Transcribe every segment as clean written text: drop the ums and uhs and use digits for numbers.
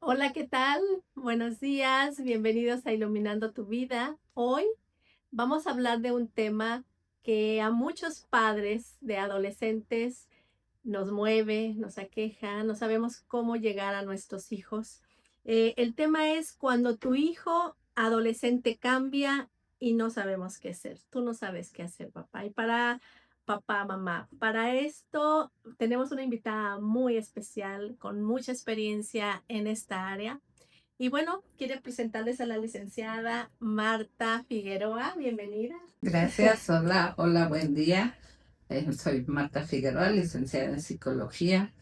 Hola, ¿qué tal? Buenos días, bienvenidos a Iluminando tu Vida. Hoy vamos a hablar de un tema que a muchos padres de adolescentes nos mueve, nos aqueja, no sabemos cómo llegar a nuestros hijos. El tema es cuando tu hijo adolescente cambia y no sabemos qué hacer. Tú no sabes qué hacer, papá. Y para papá, mamá, para esto tenemos una invitada muy especial con mucha experiencia en esta área. Y bueno, quiero presentarles a la licenciada Marta Figueroa. Bienvenida. Gracias, hola, hola, buen día. Soy Marta Figueroa, licenciada en psicología,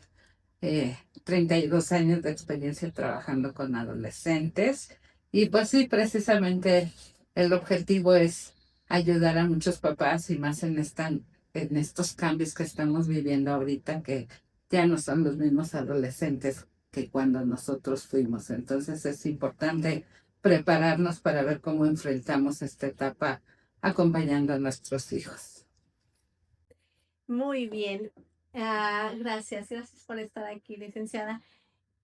32 años de experiencia trabajando con adolescentes. Y pues sí, precisamente el objetivo es ayudar a muchos papás y más en estos cambios que estamos viviendo ahorita, que ya no son los mismos adolescentes que cuando nosotros fuimos. Entonces es importante prepararnos para ver cómo enfrentamos esta etapa acompañando a nuestros hijos. Muy bien. Gracias por estar aquí, licenciada.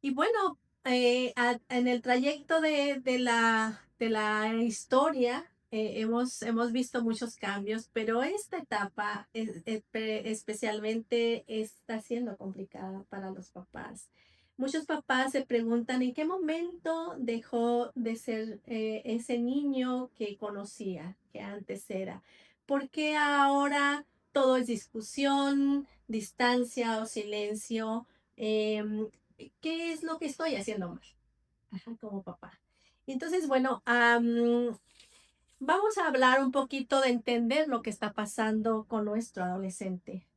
Y bueno, en el trayecto de la historia hemos visto muchos cambios, pero esta etapa especialmente está siendo complicada para los papás. Muchos papás se preguntan en qué momento dejó de ser ese niño que conocía, que antes era. ¿Por qué ahora todo es discusión, distancia o silencio? Em, ¿Qué es lo que estoy haciendo mal? Ajá, como papá. Entonces, bueno, vamos a hablar un poquito de entender lo que está pasando con nuestro adolescente.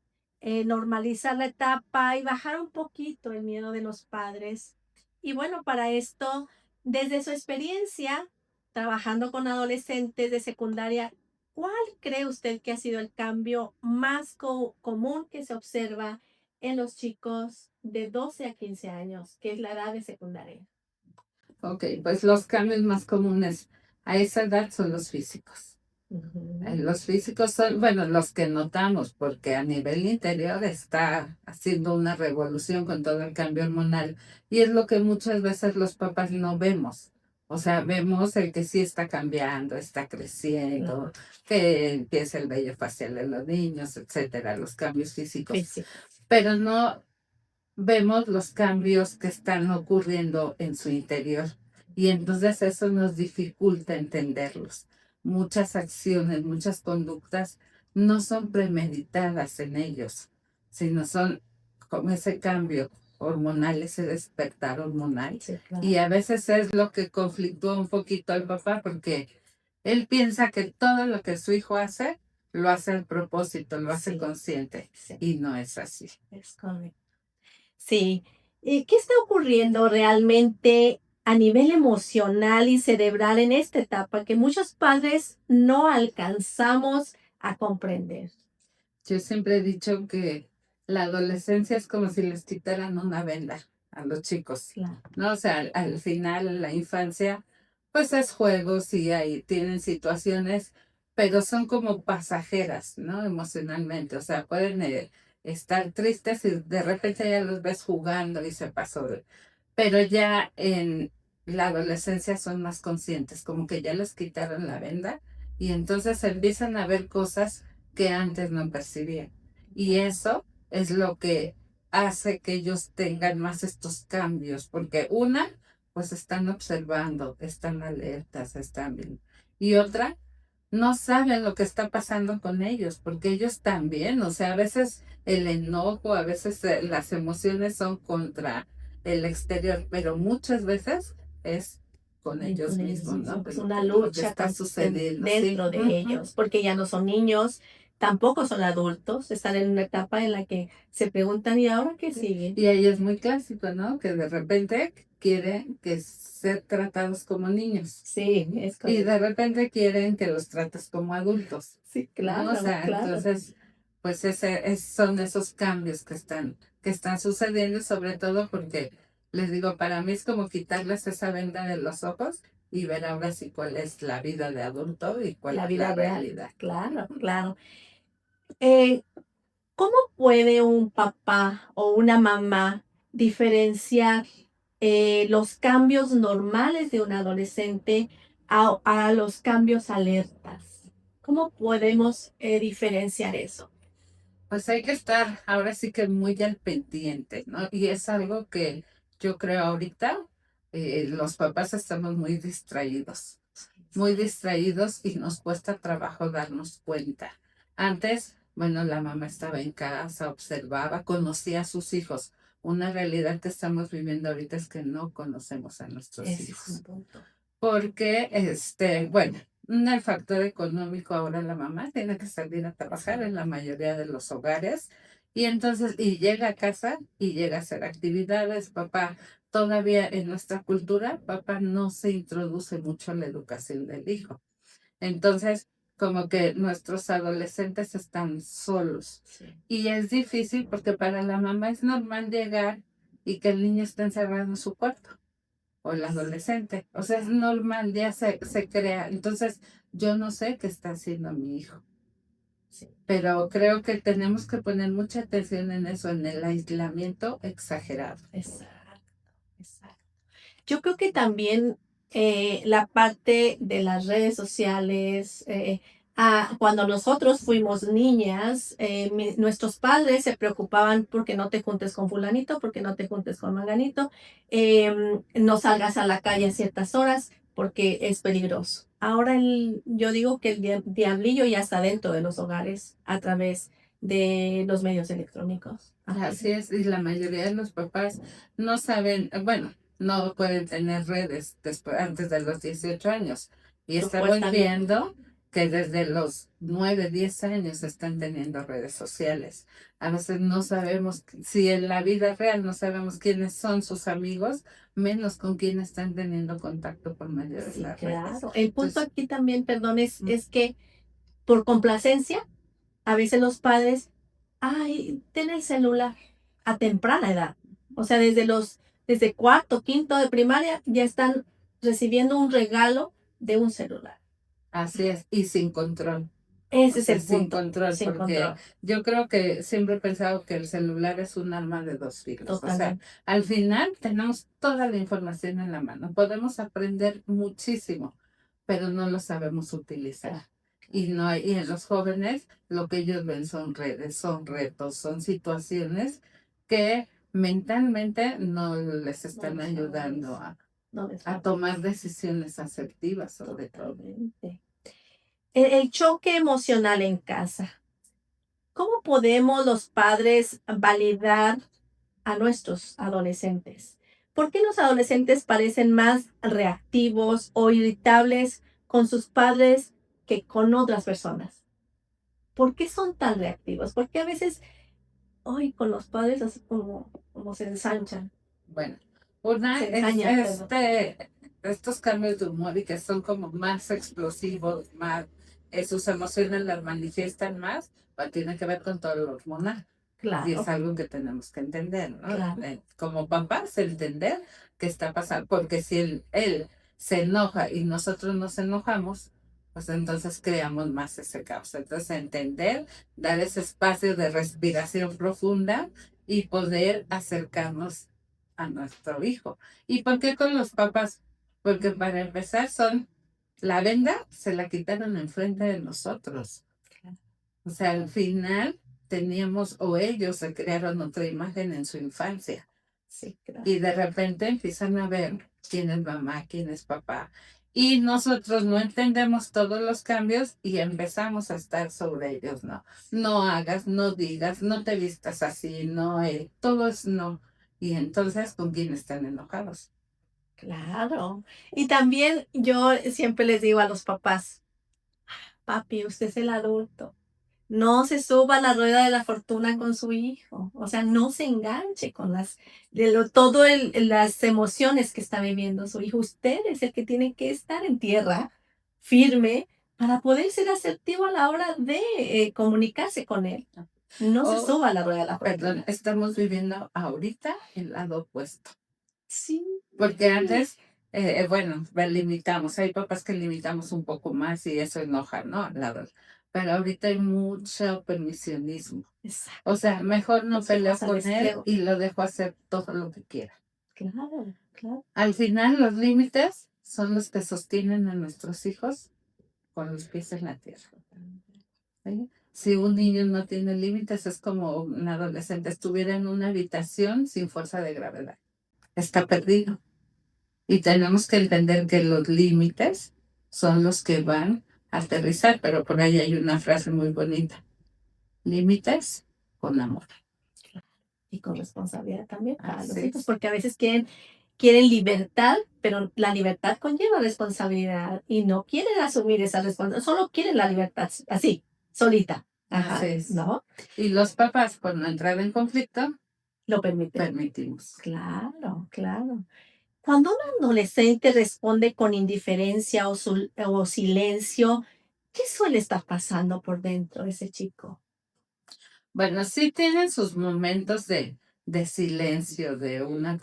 Normalizar la etapa y bajar un poquito el miedo de los padres. Y bueno, para esto, desde su experiencia trabajando con adolescentes de secundaria, ¿cuál cree usted que ha sido el cambio más común que se observa en los chicos de 12 a 15 años, que es la edad de secundaria? Ok, pues los cambios más comunes a esa edad son los físicos. Ujú. Los físicos son, bueno, los que notamos, porque a nivel interior está haciendo una revolución con todo el cambio hormonal y es lo que muchas veces los papás no vemos. O sea, vemos el que sí está cambiando, está creciendo, que empieza el vello facial de los niños, etcétera, los cambios físicos, Físicos. pero no vemos los cambios que están ocurriendo en su interior y entonces eso nos dificulta entenderlos. Muchas acciones, muchas conductas no son premeditadas en ellos, sino son como ese cambio hormonal, ese despertar hormonal. Sí, Y claro. a veces es lo que conflictúa un poquito al papá porque él piensa que todo lo que su hijo hace, lo hace al propósito, lo hace Sí, consciente sí, y no es así. es correcto. Sí. ¿Qué está ocurriendo realmente a nivel emocional y cerebral en esta etapa que muchos padres no alcanzamos a comprender? Yo siempre he dicho que la adolescencia es como si les quitaran una venda a los chicos, Claro. ¿no? O sea, al final, la infancia, pues es juego, sí, ahí tienen situaciones, pero son como pasajeras, ¿no? Emocionalmente, o sea, pueden estar tristes y de repente ya los ves jugando y se pasó. Pero ya en la adolescencia son más conscientes, como que ya les quitaron la venda y entonces empiezan a ver cosas que antes no percibían. Y eso es lo que hace que ellos tengan más estos cambios, porque una, pues están observando, están alertas, están bien. Y otra, no saben lo que está pasando con ellos, porque ellos también, o sea, a veces el enojo, a veces las emociones son contra el exterior, pero muchas veces es con Con ellos ellos mismos, ¿no? mismos, De es lo una lo que lucha está sucediendo, sí. dentro de ellos, porque ya no son niños, tampoco son adultos, están en una etapa en la que se preguntan, ¿y ahora qué sigue? Y ahí es muy clásico, ¿no? Que de repente quieren que ser tratados como niños Sí, es y correcto. de repente quieren que los trates como adultos, Sí, ¿no? O claro, sea, claro. entonces, pues son esos cambios que están sucediendo, sobre todo porque, les digo, para mí es como quitarles esa venda de los ojos y ver ahora sí cuál es la vida de adulto y cuál La es la vida real, realidad. claro, claro. Eh, ¿Cómo puede un papá o una mamá diferenciar los cambios normales de un adolescente a los cambios alertas. ¿Cómo podemos diferenciar eso? Pues hay que estar ahora sí que muy al pendiente, ¿no? Y es algo que yo creo ahorita los papás estamos muy distraídos y nos cuesta trabajo darnos cuenta. Antes, bueno, la mamá estaba en casa, observaba, conocía a sus hijos. Una realidad que estamos viviendo ahorita es que no conocemos a nuestros Ese es un hijos. punto. Porque, bueno, el factor económico ahora la mamá tiene que salir a trabajar en la mayoría de los hogares y entonces, y llega a casa y llega a hacer actividades, papá, todavía en nuestra cultura, papá no se introduce mucho en la educación del hijo. Entonces, como que nuestros adolescentes están solos Sí. y es difícil porque para la mamá es normal llegar y que el niño esté encerrado en su cuarto o el adolescente. O sea, es normal, ya se crea. Entonces, yo no sé qué está haciendo mi hijo, Sí. pero creo que tenemos que poner mucha atención en eso, en el aislamiento exagerado. Exacto, exacto. Yo creo que también la parte de las redes sociales, cuando nosotros fuimos niñas, nuestros padres se preocupaban porque no te juntes con fulanito, porque no te juntes con manganito, no salgas a la calle a ciertas horas porque es peligroso. Ahora yo digo que el diablillo ya está dentro de los hogares a través de los medios electrónicos. Ajá. Así es, y la mayoría de los papás no saben, bueno, no pueden tener redes después, antes de los 18 años. Y estamos Supuestamente. viendo que desde los 9 10 años están teniendo redes sociales. A veces no sabemos si en la vida real no sabemos quiénes son sus amigos, menos con quién están teniendo contacto por medio de Sí, las redes. claro. El punto Entonces, aquí también, perdón, mm, es que por complacencia, a veces los padres, ay, ten el celular a temprana edad. O sea, desde cuarto, quinto de primaria, ya están recibiendo un regalo de un celular. así es, y sin control. O Ese es sea, el sin punto, control, sin porque control, yo creo que siempre he pensado que el celular es un arma de dos filos. O sea, totalmente. al final tenemos toda la información en la mano. Podemos aprender muchísimo, pero no lo sabemos utilizar. Claro, Y no hay, y en los jóvenes lo que ellos ven son redes, son retos, son situaciones que mentalmente no les no están les ayudando favorece, no les a favorece, tomar decisiones asertivas, sobre todo. totalmente. El choque emocional en casa. ¿Cómo podemos los padres validar a nuestros adolescentes? ¿Por qué los adolescentes parecen más reactivos o irritables con sus padres que con otras personas? ¿Por qué son tan reactivos? Porque a veces, hoy con los padres así como se ensanchan, Bueno, una se es ensañan, perdón. estos cambios de humor y que son como más explosivos, más, sus emociones las manifiestan más, pues tiene que ver con todo lo hormonal. Y es Claro, algo que tenemos que entender, ¿no? claro, Como papás, entender qué está pasando, porque si él se enoja y nosotros nos enojamos, pues entonces creamos más ese caos. Entonces, entender, dar ese espacio de respiración profunda y poder acercarnos a nuestro hijo. ¿Y por qué con los papás? Porque para empezar son, la venda se la quitaron enfrente de nosotros. claro. O sea, al final teníamos, o ellos se crearon otra imagen en su infancia. Sí, claro. Y de repente empiezan a ver quién es mamá, quién es papá. Y nosotros no entendemos todos los cambios y empezamos a estar sobre ellos, ¿no? No hagas, no digas, no te vistas así, no, todo es no. Y entonces, ¿con quién están enojados? Claro. Y también yo siempre les digo a los papás, papi, usted es el adulto. No se suba a la rueda de la fortuna con su hijo. O sea, no se enganche con las emociones que está viviendo su hijo. Usted es el que tiene que estar en tierra firme para poder ser asertivo a la hora de comunicarse con él. No se O, suba a la rueda de la perdón, fortuna. estamos viviendo ahorita el lado opuesto. Sí, Porque antes, bueno, limitamos, hay papás que limitamos un poco más y eso enoja, ¿no? La verdad. Pero ahorita hay mucho permisionismo. exacto. O sea, mejor no Los hijos peleo al con él extremo. y lo dejo hacer todo lo que quiera. Claro, claro. Al final, los límites son los que sostienen a nuestros hijos con los pies en la tierra. ¿Sí? Si un niño no tiene límites, es como un adolescente estuviera en una habitación sin fuerza de gravedad. Está perdido. Y tenemos que entender que los límites son los que van a aterrizar, pero por ahí hay una frase muy bonita. Límites con amor. Y con responsabilidad también para los Así hijos, es. porque a veces quieren libertad, pero la libertad conlleva responsabilidad y no quieren asumir esa responsabilidad, solo quieren la libertad así, solita. Así Ajá, es. ¿no? Y los papás, por no entrar en conflicto, Lo permiten. permitimos. Claro, claro. Cuando un adolescente responde con indiferencia o silencio, ¿qué suele estar pasando por dentro de ese chico? Bueno, sí tienen sus momentos de silencio, de una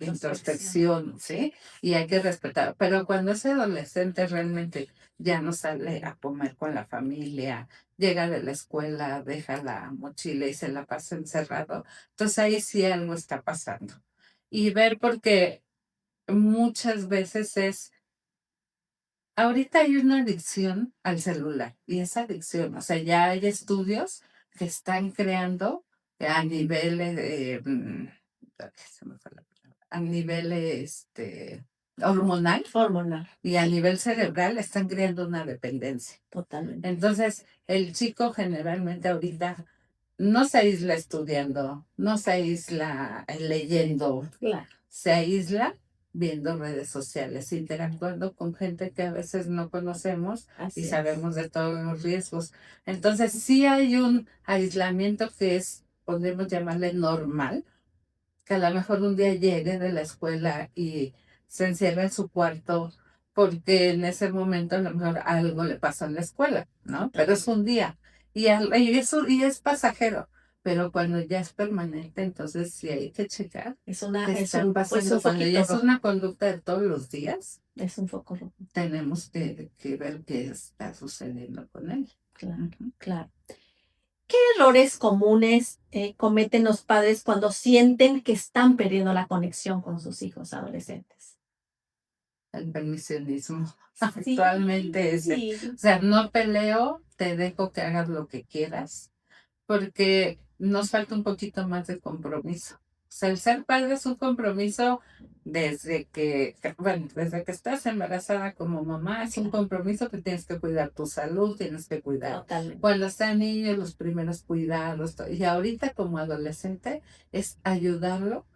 introspección, ¿sí? Y hay que respetar. Pero cuando ese adolescente realmente ya no sale a comer con la familia, llega de la escuela, deja la mochila y se la pasa encerrado, entonces ahí sí algo está pasando. Y ver porque muchas veces ahorita hay una adicción al celular y esa adicción, o sea, ya hay estudios que están creando a nivel, ay, se me fue la palabra, a nivel hormonal Hormonal, y a nivel cerebral están creando una dependencia. totalmente. Entonces, el chico generalmente ahorita no se aísla estudiando, no se aísla leyendo, Claro, se aísla viendo redes sociales, interactuando con gente que a veces no conocemos y así es. sabemos de todos los riesgos. Entonces, sí hay un aislamiento que podemos llamarle normal, que a lo mejor un día llegue de la escuela y se encierra en su cuarto porque en ese momento a lo mejor algo le pasó en la escuela, ¿no? Pero es un día y es pasajero. Pero cuando ya es permanente, entonces sí hay que checar qué está pasando. Cuando ya es una conducta de todos los días, es un foco rojo. tenemos que ver qué está sucediendo con él. Claro, claro. ¿Qué errores comunes cometen los padres cuando sienten que están perdiendo la conexión con sus hijos adolescentes? El permisionismo. Sí, Actualmente es sí, o sea, no peleo, te dejo que hagas lo que quieras, porque nos falta un poquito más de compromiso. O sea, el ser padre es un compromiso desde que estás embarazada como mamá, es un compromiso que tienes que cuidar tu salud, tienes que cuidar totalmente. cuando están niños los primeros cuidados. Y ahorita como adolescente es ayudarlo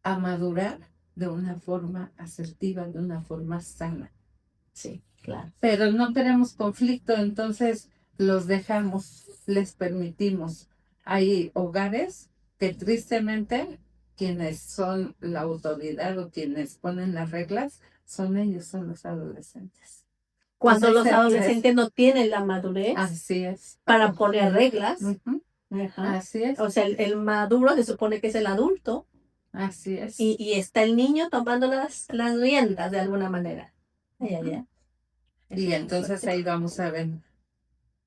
a madurar de una forma asertiva, de una forma sana. Sí, claro. Pero no queremos conflicto, entonces los dejamos, les permitimos. Hay hogares que tristemente quienes son la autoridad o quienes ponen las reglas son ellos, son los adolescentes. Cuando Entonces, los adolescentes no tienen la madurez así es. para poner reglas. Ujú, Ajá. así es, O sea, el maduro se supone que es el adulto así es. y está el niño tomando las riendas de alguna manera. Ay, ay, ay. Eso Y es muy entonces fuerte. ahí vamos a ver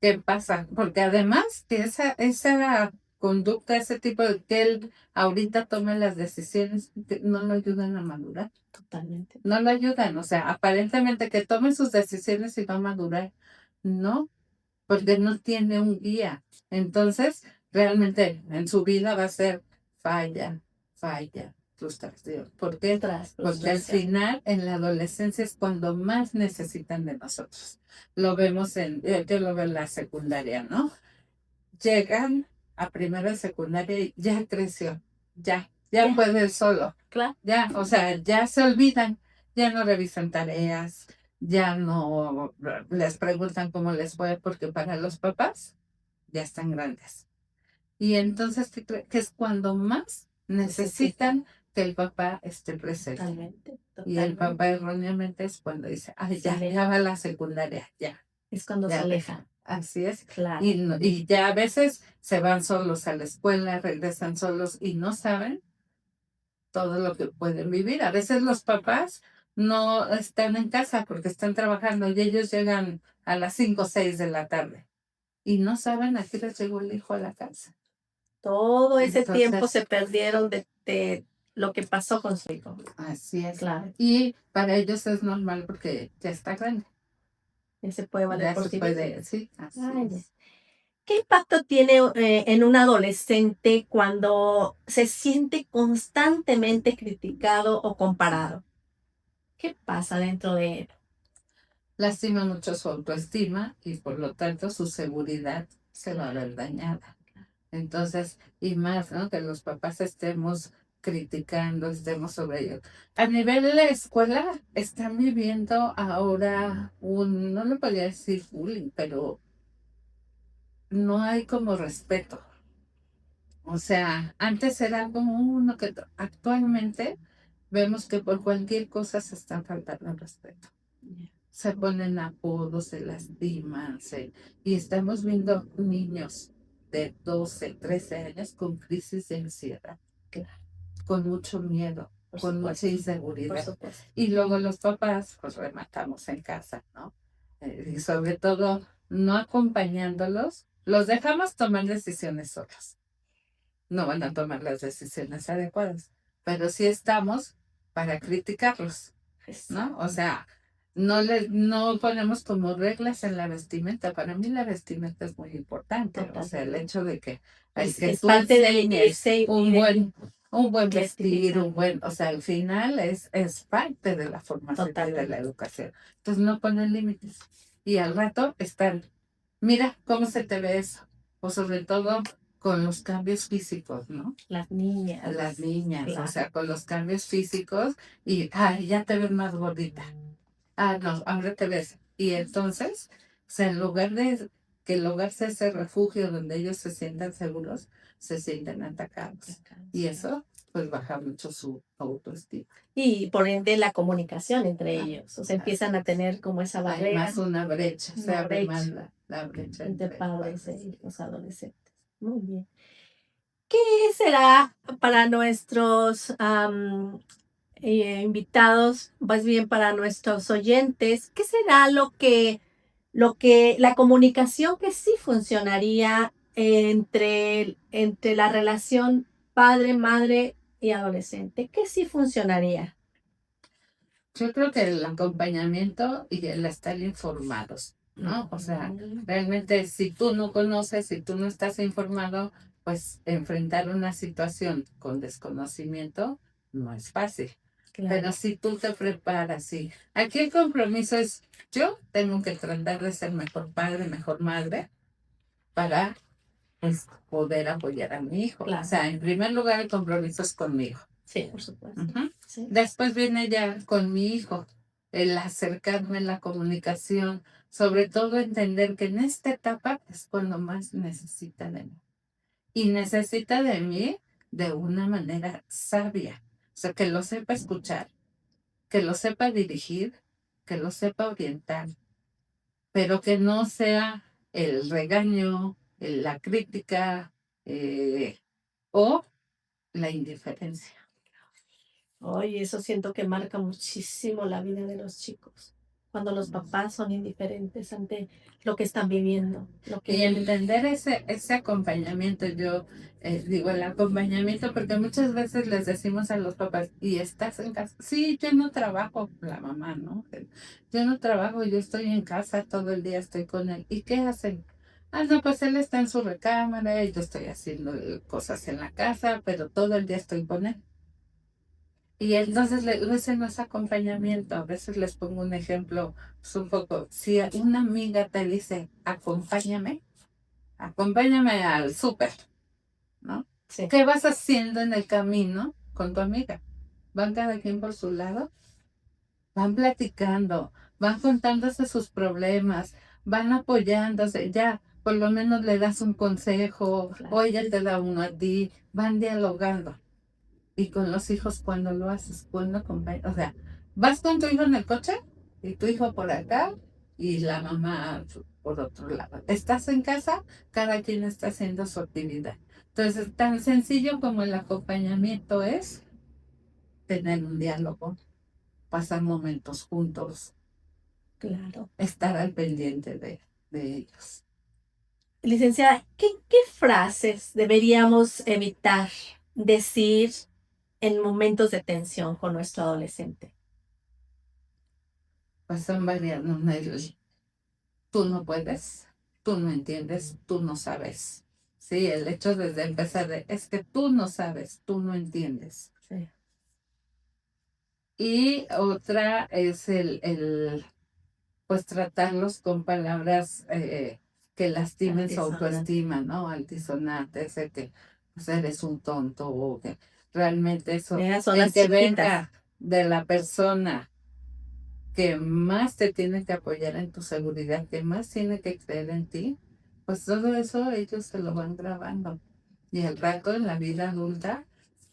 qué pasa, porque además que esa conducta, ese tipo de que él ahorita tome las decisiones, que no lo ayudan a madurar, Totalmente. no lo ayudan, o sea, aparentemente que tome sus decisiones y va a madurar, no, porque no tiene un guía. Entonces, realmente en su vida va a ser falla, falla, frustración. ¿Por qué? Porque al final en la adolescencia es cuando más necesitan de nosotros. Lo vemos yo lo veo en la secundaria, ¿no? Llegan a primera de secundaria y ya creció, ya puede solo, Claro. ya, o sea, ya se olvidan, ya no revisan tareas, ya no les preguntan cómo les fue, porque para los papás ya están grandes. Y entonces, ¿qué cree? Que es cuando más necesitan que el papá esté presente. Totalmente. Y el Totalmente. papá erróneamente es cuando dice, ay, ya va a la secundaria, ya. Es cuando se Ya aleja. Así es. Claro. Y ya a veces se van solos a la escuela, regresan solos y no saben todo lo que pueden vivir. A veces los papás no están en casa porque están trabajando y ellos llegan a las 5 o 6 de la tarde y no saben a qué les llegó el hijo a la casa. Todo ese tiempo Entonces, se perdieron de lo que pasó con su hijo. Así es. Claro. Y para ellos es normal porque ya está grande. Él se puede valer Ya por se sí puede, mismo. sí, así Ay, es. ¿qué impacto tiene en un adolescente cuando se siente constantemente criticado o comparado? ¿Qué pasa dentro de él? Lastima mucho su autoestima y por lo tanto su seguridad se va a ver dañada. Entonces, y más, ¿no? Que los papás estemos criticando, estemos sobre ellos. A nivel de la escuela, están viviendo ahora no le podría decir bullying, pero no hay como respeto. O sea, antes era como uno que actualmente vemos que por cualquier cosa se están faltando el respeto. Se ponen apodos, se lastiman, y estamos viendo niños de 12, 13 años con crisis de ansiedad, con mucho miedo, con mucha inseguridad. Y luego los papás, pues rematamos en casa, ¿no? Y sobre todo, no acompañándolos, los dejamos tomar decisiones solos. No van a tomar las decisiones adecuadas, pero sí estamos para criticarlos, ¿no? O sea, no ponemos como reglas en la vestimenta. Para mí la vestimenta es muy importante. O sea, el hecho de que, Es tú parte de enseñes irse un buen vestir, o sea, al final es parte de la formación y de la educación. Entonces no ponen límites. Y al rato están, mira cómo se te ve eso. O sobre todo con los cambios físicos, ¿no? Las niñas. O sea, con los cambios físicos y, ay, ya te ves más gordita. Ah, no, ahora te ves. Y entonces, o sea, en lugar de que el hogar sea ese refugio donde ellos se sientan seguros, se sienten atacados. Y eso, pues, baja mucho su autoestima. Y por ende la comunicación entre ellos. O sea, empiezan a tener como esa barrera. Hay más una brecha, se abre más la brecha entre padres e hijos adolescentes. Muy bien. ¿Qué será para nuestros invitados, más bien para nuestros oyentes, qué será la comunicación que sí funcionaría entre la relación padre, madre y adolescente? ¿Qué sí funcionaría? Yo creo que el acompañamiento y el estar informados, ¿no? O sea, realmente si tú no conoces, si tú no estás informado, pues enfrentar una situación con desconocimiento no es fácil. Claro. Pero si tú te preparas, sí. Aquí el compromiso es, yo tengo que tratar de ser mejor padre, mejor madre, para pues, poder apoyar a mi hijo. Claro. O sea, en primer lugar el compromiso es conmigo. Sí, por supuesto. Sí. Después viene ya con mi hijo, el acercarme en la comunicación, sobre todo entender que en esta etapa es cuando más necesita de mí. Y necesita de mí de una manera sabia. O sea, que lo sepa escuchar, que lo sepa dirigir, que lo sepa orientar, pero que no sea el regaño, la crítica o la indiferencia. Oye, eso siento que marca muchísimo la vida de los chicos, cuando los papás son indiferentes ante lo que están viviendo. Y entender ese acompañamiento, yo digo el acompañamiento, porque muchas veces les decimos a los papás, ¿y estás en casa? Sí, yo no trabajo, la mamá, ¿no? Yo no trabajo, yo estoy en casa todo el día, estoy con él. ¿Y qué hacen? Ah, no, pues él está en su recámara y yo estoy haciendo cosas en la casa, pero todo el día estoy con él. Y entonces ese no es acompañamiento. A veces les pongo un ejemplo, pues un poco, si una amiga te dice, acompáñame al súper, ¿no? Sí. ¿Qué vas haciendo en el camino con tu amiga? Van cada quien por su lado, van platicando, van contándose sus problemas, van apoyándose, ya por lo menos le das un consejo, o ella te da uno a ti, van dialogando. Y con los hijos, cuando lo haces, cuando acompañas, o sea, vas con tu hijo en el coche y tu hijo por acá y la mamá por otro lado. Estás en casa, cada quien está haciendo su actividad. Entonces, tan sencillo como el acompañamiento es tener un diálogo, pasar momentos juntos, Claro. estar al pendiente de ellos. Licenciada, ¿qué frases deberíamos evitar decir en momentos de tensión con nuestro adolescente? Pues son varias, ¿no? Tú no puedes, tú no entiendes, tú no sabes. Sí, el hecho desde empezar es que tú no sabes, tú no entiendes. Sí. Y otra es pues tratarlos con palabras que lastimen su Altisonante. autoestima, ¿no? Altisonantes, de que pues eres un tonto o que realmente eso, Esas son el las que chiquitas. venga de la persona que más te tiene que apoyar en tu seguridad, que más tiene que creer en ti, pues todo eso ellos se lo van grabando. Y al rato en la vida adulta,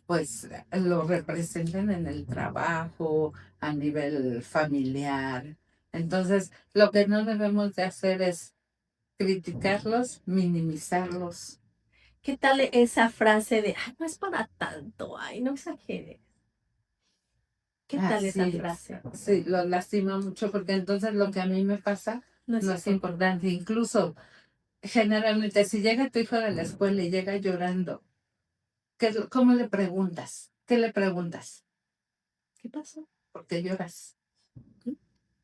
pues lo representan en el trabajo, a nivel familiar. Entonces, lo que no debemos de hacer es criticarlos, minimizarlos. ¿Qué tal esa frase de, ay, no es para tanto, ay, no exageres? ¿Qué tal esa Así, frase? sí, lo lastima mucho porque entonces lo que a mí me pasa No es no es importante. importante. Incluso, generalmente, si llega tu hijo de la escuela y llega llorando, ¿cómo le preguntas? ¿Qué le preguntas? ¿Qué pasó? ¿Por qué lloras?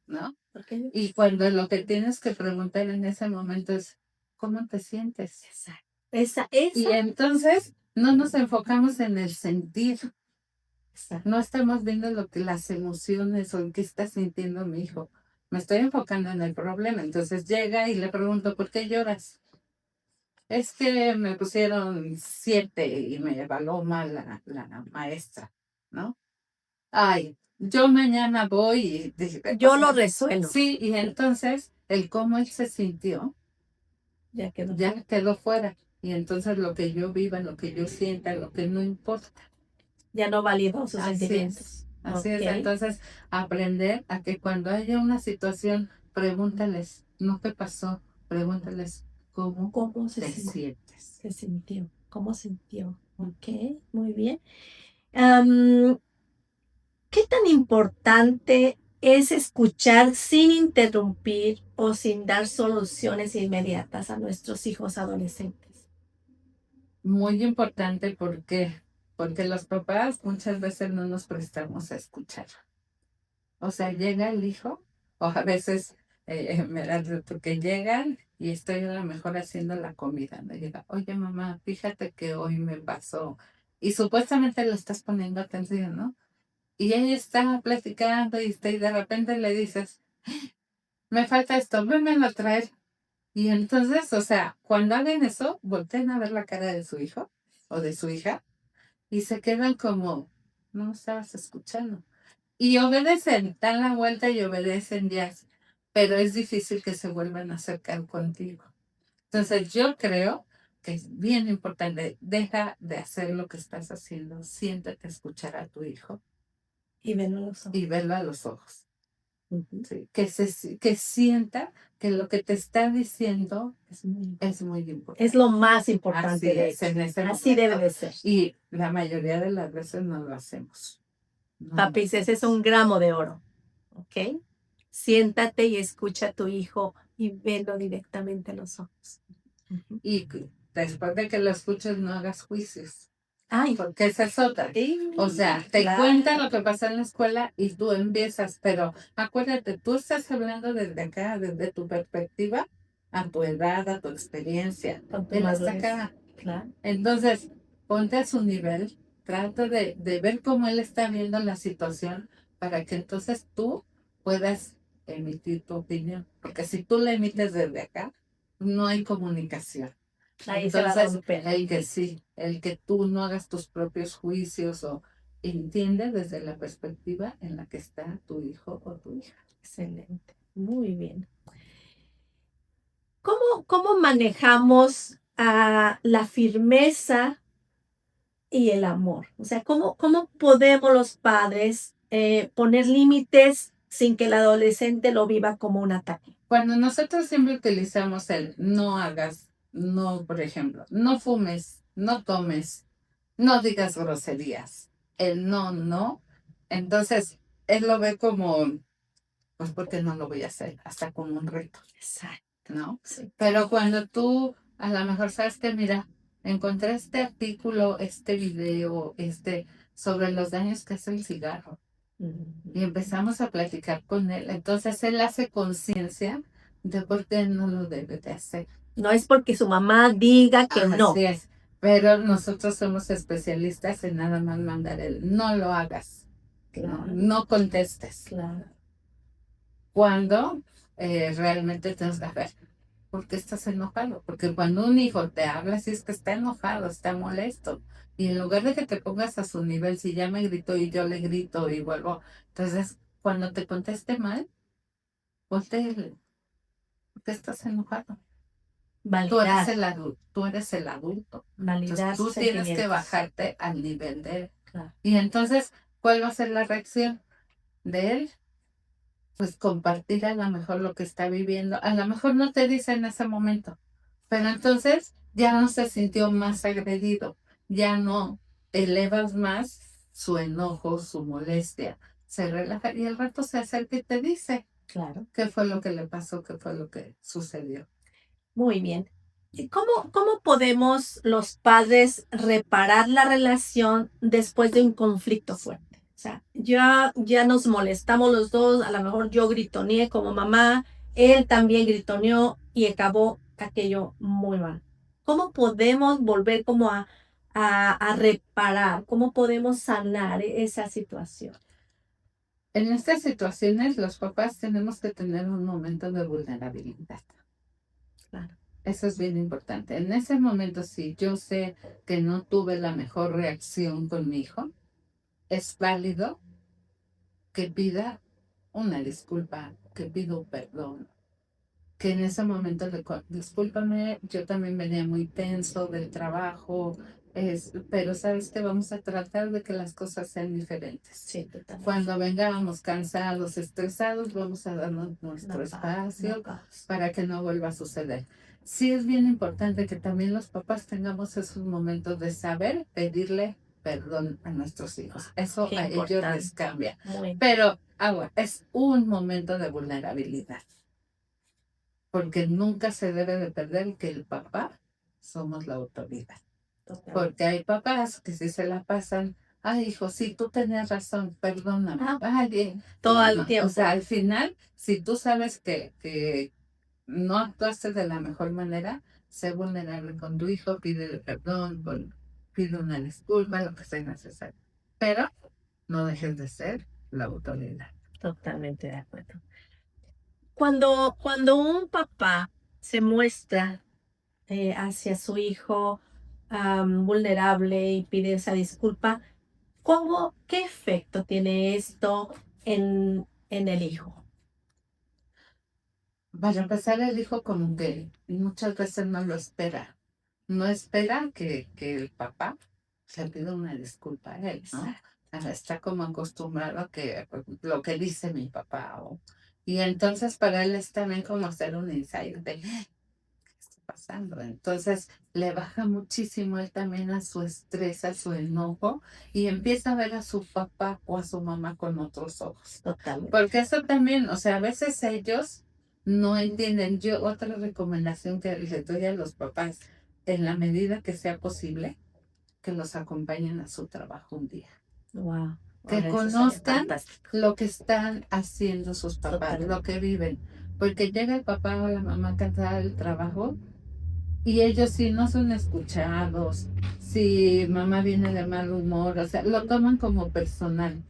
¿No? ¿Por qué? Y cuando lo que tienes que preguntar en ese momento es, ¿cómo te sientes? Exacto. Esa. Y entonces no nos enfocamos en el sentir, Exacto. no estamos viendo lo que las emociones o en qué está sintiendo mi hijo. Me estoy enfocando en el problema. Entonces llega y le pregunto, ¿por qué lloras? Es que me pusieron 7 y me evaluó mal la maestra, ¿no? Ay, yo mañana voy y o Yo lo sea, resuelvo. sí, y entonces el cómo él se sintió Ya quedó. ya quedó fuera. Y entonces lo que yo viva, lo que yo sienta, lo que no importa. Ya no validó sus Así sentimientos. es. Así es. Ok. Entonces, aprender a que cuando haya una situación, pregúntales, no qué pasó, pregúntales cómo ¿Cómo te sientes. se sintió? ¿Cómo sintió? Ok, muy bien. Am, ¿Qué tan importante es escuchar sin interrumpir o sin dar soluciones inmediatas a nuestros hijos adolescentes? Muy importante porque los papás muchas veces no nos prestamos a escuchar. O sea, llega el hijo, o a veces me da porque llegan y estoy a lo mejor haciendo la comida, ¿no? Llega, oye mamá, fíjate que hoy me pasó. Y supuestamente le estás poniendo atención, ¿no? Y ella está platicando y de repente le dices, me falta esto, venme a traer. Y entonces, o sea, cuando hagan eso, volteen a ver la cara de su hijo o de su hija y se quedan como, no estabas escuchando. Y obedecen, dan la vuelta y obedecen ya, pero es difícil que se vuelvan a acercar contigo. Entonces yo creo que es bien importante, deja de hacer lo que estás haciendo, siéntate a escuchar a tu hijo Y verlo a los ojos. y verlo a los ojos. Ujú. ¿Sí? Que sienta que lo que te está diciendo Es muy importante. es muy Es importante. lo más Así importante, de es, hecho. en ese Así debe momento. de ser. Y la mayoría de las veces no lo hacemos. No lo Papis, ese es hacemos. un gramo de oro. ¿Ok? Siéntate y escucha a tu hijo y velo directamente a los ojos. Ujú. Y después de que lo escuches, no hagas juicios. Ay, Porque esa es otra. O sea, te claro. cuenta lo que pasa en la escuela y tú empiezas, pero acuérdate, tú estás hablando desde acá, desde tu perspectiva, a tu edad, a tu experiencia. Con tu Él está madurez. acá. Claro. Entonces, ponte a su nivel, trata de ver cómo él está viendo la situación para que entonces tú puedas emitir tu opinión. Porque si tú la emites desde acá, no hay comunicación. Ahí se va a Entonces, romper. el que tú no hagas tus propios juicios o entiende desde la perspectiva en la que está tu hijo o tu hija. Excelente. Muy bien. ¿Cómo manejamos la firmeza y el amor? O sea, ¿cómo podemos los padres poner límites sin que el adolescente lo viva como un ataque? Cuando nosotros siempre utilizamos el no hagas, no, por ejemplo, no fumes, no tomes, no digas groserías, el no, no, entonces él lo ve como, pues, ¿por qué no lo voy a hacer? Hasta como un reto, Exacto. ¿no? Sí. Pero cuando tú a lo mejor sabes que, mira, encontré este artículo, este video, sobre los daños que hace el cigarro. Y empezamos a platicar con él. Entonces él hace conciencia de por qué no lo debe de hacer. No es porque su mamá diga que no. Así es. Pero nosotros somos especialistas en nada más mandar el no lo hagas. Claro. No contestes. Claro. Cuando realmente tienes que ver por qué estás enojado. Porque cuando un hijo te habla, si es que está enojado, está molesto. Y en lugar de que te pongas a su nivel, si ya me gritó y yo le grito y vuelvo. Entonces, cuando te conteste mal, volteale. ¿Por qué estás enojado? Tú eres Validar. tú eres el adulto. Validar Entonces, tú sus tienes que sentimientos. bajarte al nivel de él. Claro. Y entonces, ¿cuál va a ser la reacción de él? Pues compartir a lo mejor lo que está viviendo. A lo mejor no te dice en ese momento, pero entonces ya no se sintió más agredido, ya no elevas más su enojo, su molestia, se relaja y al rato se acerca y te dice Claro. qué fue lo que le pasó, qué fue lo que sucedió. Muy bien. ¿Y cómo podemos los padres reparar la relación después de un conflicto fuerte? O sea, ya nos molestamos los dos, a lo mejor yo gritoneé como mamá, él también gritoneó y acabó aquello muy mal. ¿Cómo podemos volver como a reparar? ¿Cómo podemos sanar esa situación? En estas situaciones los papás tenemos que tener un momento de vulnerabilidad. Claro. Eso es bien importante. En ese momento, si yo sé que no tuve la mejor reacción con mi hijo, es válido que pida una disculpa, que pida un perdón, que en ese momento discúlpame, yo también venía muy tenso del trabajo, pero sabes que vamos a tratar de que las cosas sean diferentes. Sí, totalmente. Cuando vengamos cansados, estresados, vamos a darnos nuestro espacio para que no vuelva a suceder. Sí es bien importante que también los papás tengamos esos momentos de saber pedirle perdón a nuestros hijos. Eso Qué a ellos importante. les cambia. Muy Pero es un momento de vulnerabilidad, porque nunca se debe de perder que el papá somos la autoridad. totalmente. Porque hay papás que si se la pasan, ay hijo, sí, tú tenías razón, perdóname, vale. Todo el No, tiempo. o sea, al final, si tú sabes que no actuaste de la mejor manera, sé vulnerable con tu hijo, pídele perdón, pide una disculpa, lo que sea necesario. Pero no dejes de ser la autoridad. Totalmente de acuerdo. Cuando un papá se muestra hacia su hijo vulnerable y pide esa disculpa, ¿qué efecto tiene esto en el hijo? Para empezar, el hijo como que muchas veces no lo espera. No espera que el papá le pida una disculpa a él, ¿no? Está como acostumbrado a que pues, lo que dice mi papá. Y entonces para él es también como hacer un ensayo de qué está pasando. Entonces le baja muchísimo él también a su estrés, a su enojo y empieza a ver a su papá o a su mamá con otros ojos. Totalmente. Porque eso también, o sea, a veces ellos no entienden. Yo otra recomendación que les doy a los papás, en la medida que sea posible, que los acompañen a su trabajo un día. Wow. Que conozcan lo que están haciendo sus papás, Totalmente. lo que viven. Porque llega el papá o la mamá cansada del trabajo y ellos si no son escuchados, si mamá viene de mal humor, o sea, lo toman como personal.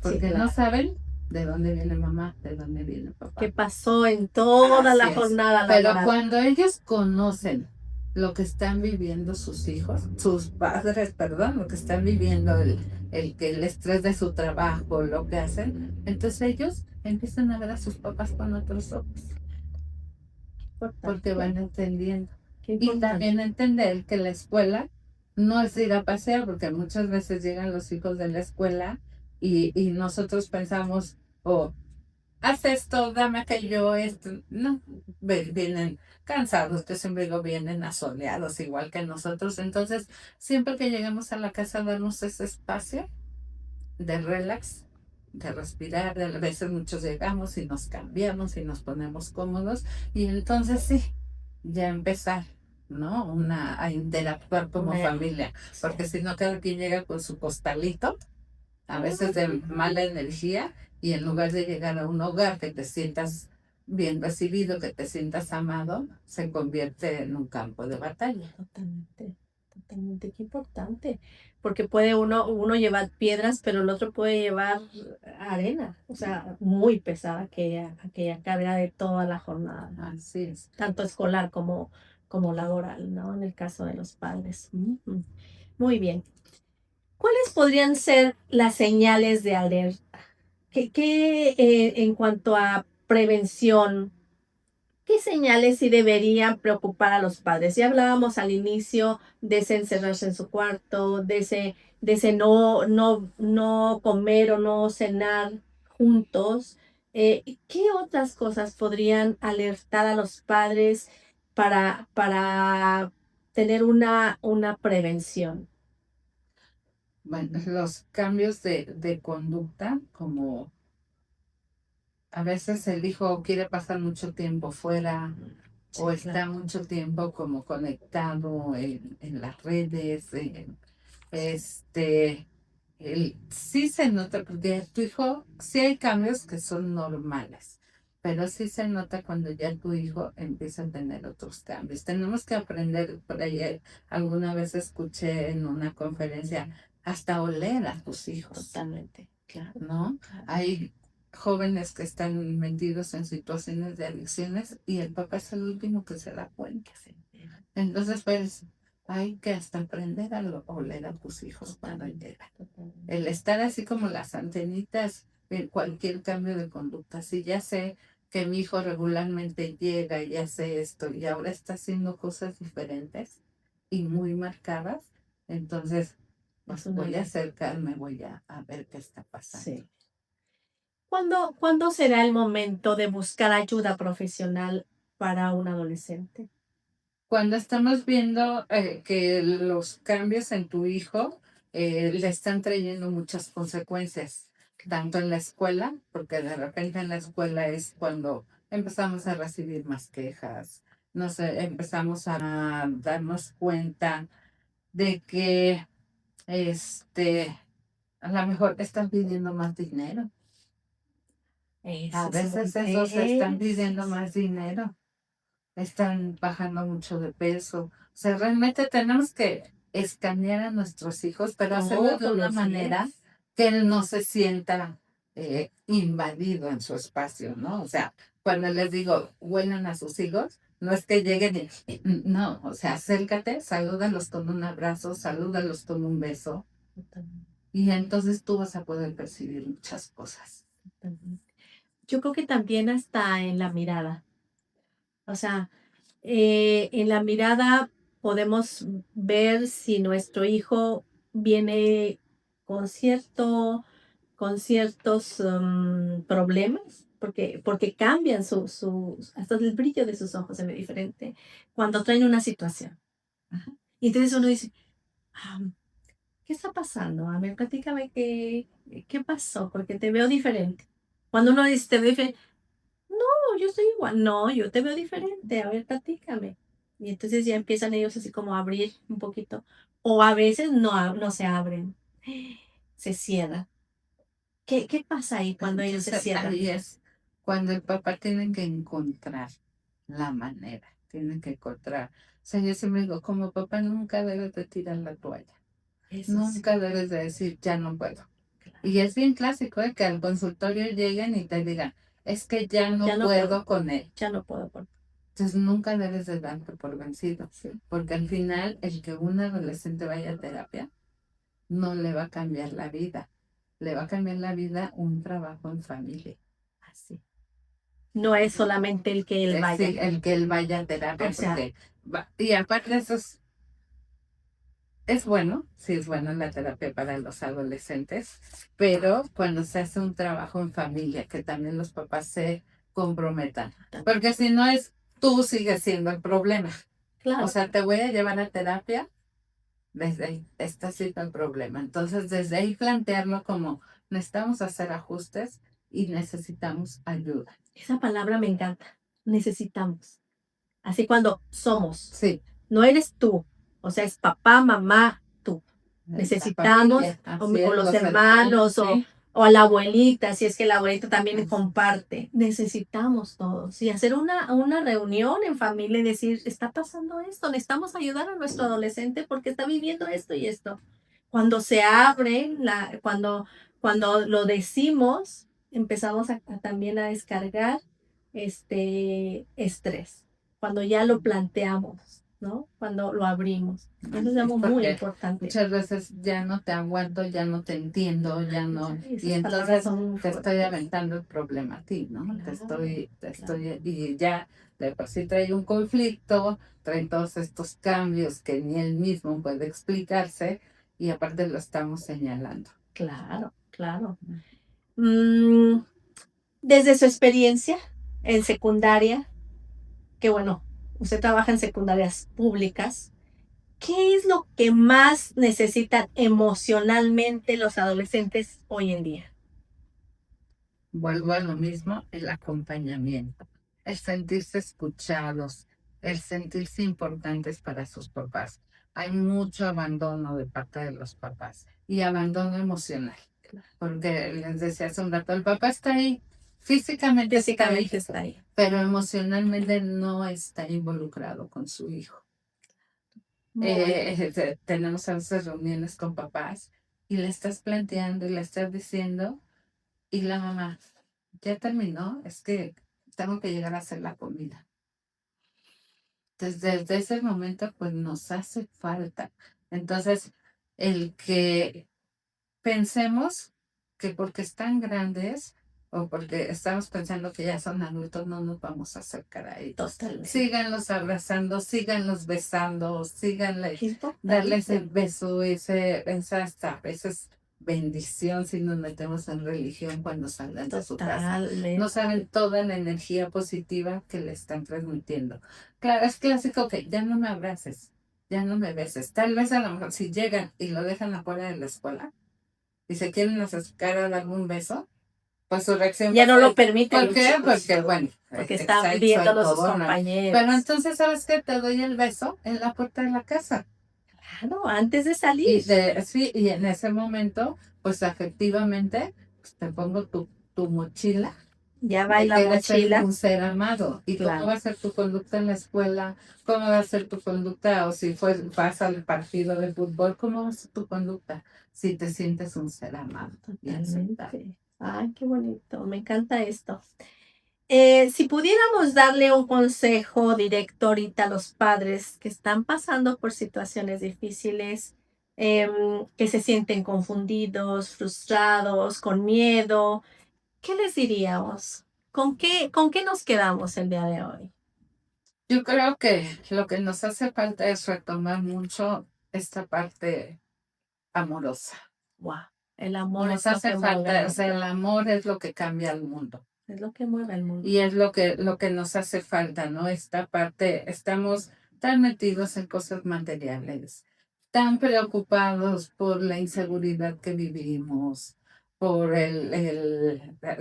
Porque claro. no saben de dónde viene mamá, de dónde viene papá. ¿Qué pasó en toda Así la es. jornada Pero laboral? cuando ellos conocen lo que están viviendo sus hijos, sus padres, perdón, lo que están viviendo, el estrés de su trabajo, lo que hacen, entonces ellos empiezan a ver a sus papás con otros ojos, porque van entendiendo. Qué Y importante. también entender que la escuela no es ir a pasear, porque muchas veces llegan los hijos de la escuela y nosotros pensamos, oh, haz esto, dame aquello, esto. No, vienen cansados, que siempre digo, vienen asoleados, igual que nosotros. Entonces, siempre que llegamos a la casa, darnos ese espacio de relax, de respirar. A veces muchos llegamos y nos ponemos cómodos. Y entonces sí, ya empezar ¿no? A interactuar como Una- familia, sí. porque si no, cada quien llega con su costalito, a veces de Ujú. mala energía, y en lugar de llegar a un hogar que te sientas bien recibido, que te sientas amado, se convierte en un campo de batalla. Totalmente, totalmente, qué importante, porque puede uno llevar piedras, pero el otro puede llevar arena, o sea, muy pesada aquella carga de toda la jornada, Así es. tanto escolar como laboral, ¿no? En el caso de los padres. Ujú. Muy bien. ¿Cuáles podrían ser las señales de alerta? En cuanto a prevención, ¿qué señales sí deberían preocupar a los padres? Ya hablábamos al inicio de ese encerrarse en su cuarto, de ese no comer o no cenar juntos. ¿Qué otras cosas podrían alertar a los padres para tener una prevención? Bueno, los cambios de conducta, como a veces el hijo quiere pasar mucho tiempo fuera o Sí, está claro. mucho tiempo como conectado en las redes, este, sí se nota, porque tu hijo, sí hay cambios que son normales, pero sí se nota cuando ya tu hijo empieza a tener otros cambios. Tenemos que aprender, por ahí alguna vez escuché en una conferencia, hasta oler a tus hijos, Totalmente, claro, ¿no? claro. Hay jóvenes que están metidos en situaciones de adicciones y el papá es el último que se da cuenta. Entonces, pues, hay que hasta aprender a oler a tus hijos cuando Totalmente, llegan. totalmente. El estar así como las antenitas en cualquier cambio de conducta. Si ya sé que mi hijo regularmente llega y hace esto y ahora está haciendo cosas diferentes y muy marcadas, entonces, Es pues una voy a alerta. acercarme, voy a ver qué está pasando. Sí. ¿Cuándo será el momento de buscar ayuda profesional para un adolescente? Cuando estamos viendo que los cambios en tu hijo le están trayendo muchas consecuencias, tanto en la escuela, porque de repente en la escuela es cuando empezamos a recibir más quejas, no sé, empezamos a darnos cuenta de que a lo mejor están pidiendo más dinero. A Ese es veces esos están ese pidiendo más dinero, están bajando mucho de peso. O sea, realmente tenemos que escanear a nuestros hijos, pero hacerlo de todos una los manera días. que él no se sienta invadido en su espacio, ¿no? O sea, cuando les digo, huelan a sus hijos, no es que lleguen y, no, o sea, acércate, salúdalos con un abrazo, salúdalos con un beso, Totalmente, y entonces tú vas a poder percibir muchas cosas. totalmente. Yo creo que también hasta en la mirada. O sea, en la mirada podemos ver si nuestro hijo viene con ciertos problemas, porque cambian hasta el brillo de sus ojos se ve diferente cuando traen una situación. Ajá. Y entonces uno dice, "Ah, ¿qué está pasando? A ver, platícame qué pasó, porque te veo diferente". Cuando uno dice, te veo diferente, no, yo estoy igual. No, yo te veo diferente. A ver, platícame. Y entonces ya empiezan ellos así como a abrir un poquito. O a veces no se abren, se cierran. ¿Qué pasa ahí cuando ellos se Entonces cierran? ahí es cuando el papá tiene que encontrar la manera, tiene que encontrar. O sea, yo siempre digo, como papá nunca debes de tirar la toalla, Eso sí, nunca debes de decir, ya no puedo. claro. Y es bien clásico, que al consultorio lleguen y te digan, es que ya Ya no no puedo, puedo con él. ya no puedo. Entonces nunca debes de darte por vencido, Sí, porque al final el que un adolescente vaya a terapia no le va a cambiar la vida, le va a cambiar la vida un trabajo en familia. así. No es solamente el que él Sí, vaya. el que él vaya a O terapia, sea, porque y aparte eso es bueno, sí es bueno la terapia para los adolescentes, pero cuando se hace un trabajo en familia, que también los papás se comprometan, porque si no es, tú sigues siendo el problema. O claro, sea, te voy a llevar a terapia, desde ahí está siendo el problema. Entonces, desde ahí plantearlo como necesitamos hacer ajustes y necesitamos ayuda. esa palabra me encanta. Necesitamos. Así cuando somos. Sí. no eres tú, o sea, es papá, mamá, tú. Necesitamos, o los hermanos, o a la abuelita, si es que la abuelita también comparte. Necesitamos todos. Y hacer una reunión en familia y decir, está pasando esto, necesitamos ayudar a nuestro adolescente porque está viviendo esto y esto. Cuando se abre, cuando lo decimos, empezamos también a descargar estrés. Cuando ya lo planteamos, ¿no? Cuando lo abrimos. Eso es algo muy importante. Muchas veces ya no te aguanto, ya no te entiendo, ya no. Y entonces te estoy aventando el problema a ti, ¿no? Claro, y ya de por sí trae un conflicto, trae todos estos cambios que ni él mismo puede explicarse y aparte lo estamos señalando. Claro, claro. Desde su experiencia en secundaria, que bueno, usted trabaja en secundarias públicas, ¿qué es lo que más necesitan emocionalmente los adolescentes hoy en día? Vuelvo a lo mismo, el acompañamiento, el sentirse escuchados, el sentirse importantes para sus papás. Hay mucho abandono de parte de los papás y abandono emocional, porque les decía hace un rato, el papá está ahí, físicamente está ahí, pero emocionalmente no está involucrado con su hijo. Tenemos a veces reuniones con papás y le estás planteando y le estás diciendo, y la mamá, ya terminó, es que tengo que llegar a hacer la comida. Entonces, desde ese momento, pues nos hace falta. Entonces, el que pensemos que porque están grandes o porque estamos pensando que ya son adultos, no nos vamos a acercar a ellos. Totalmente. Síganlos abrazando, síganlos besando, síganle, darles el beso, esa es bendición si nos metemos en religión cuando salgan de su casa. No saben toda la energía positiva que le están transmitiendo. Claro, es clásico que ya no me abraces, ya no me beses. Tal vez a lo mejor si llegan y lo dejan afuera de la escuela y se quieren acercar a dar algún beso, pues su reacción ya no lo permite. ¿Por qué? Porque bueno, porque están viendo a sus compañeros. Pero entonces, ¿sabes qué? Te doy el beso en la puerta de la casa. Claro, antes de salir. Sí, y en ese momento, pues afectivamente, pues, te pongo tu mochila. Ya va la mochila. Ser un ser amado. ¿Y claro, cómo va a ser tu conducta en la escuela? ¿Cómo va a ser tu conducta? O si vas al partido de fútbol, ¿cómo va a ser tu conducta? Si te sientes un ser amado. Totalmente. Ay, qué bonito. Me encanta esto. Si pudiéramos darle un consejo directo ahorita a los padres que están pasando por situaciones difíciles, que se sienten confundidos, frustrados, con miedo, ¿qué les diríamos? ¿Con qué nos quedamos el día de hoy? Yo creo que lo que nos hace falta es retomar mucho esta parte amorosa. Wow, el amor nos hace falta, o sea, el amor es lo que cambia el mundo. Es lo que mueve el mundo. Y es lo que nos hace falta, ¿no? Esta parte, estamos tan metidos en cosas materiales, tan preocupados por la inseguridad que vivimos, por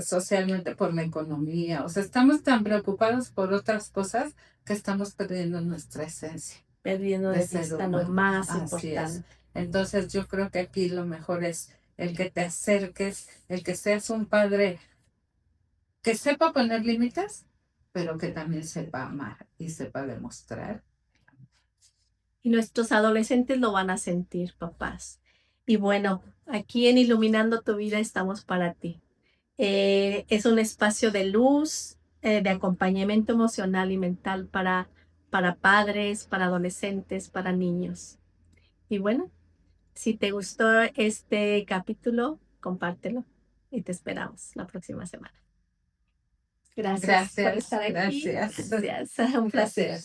socialmente, por la economía. O sea, estamos tan preocupados por otras cosas que estamos perdiendo nuestra esencia. Perdiendo de vista lo más importante. Entonces, yo creo que aquí lo mejor es el que te acerques, el que seas un padre que sepa poner límites, pero que también sepa amar y sepa demostrar. Y nuestros adolescentes lo van a sentir, papás. Y bueno, aquí en Iluminando tu Vida estamos para ti. Es un espacio de luz, de acompañamiento emocional y mental para padres, para adolescentes, para niños. Y bueno, si te gustó este capítulo, compártelo y te esperamos la próxima semana. Gracias por estar aquí. Gracias. Un placer.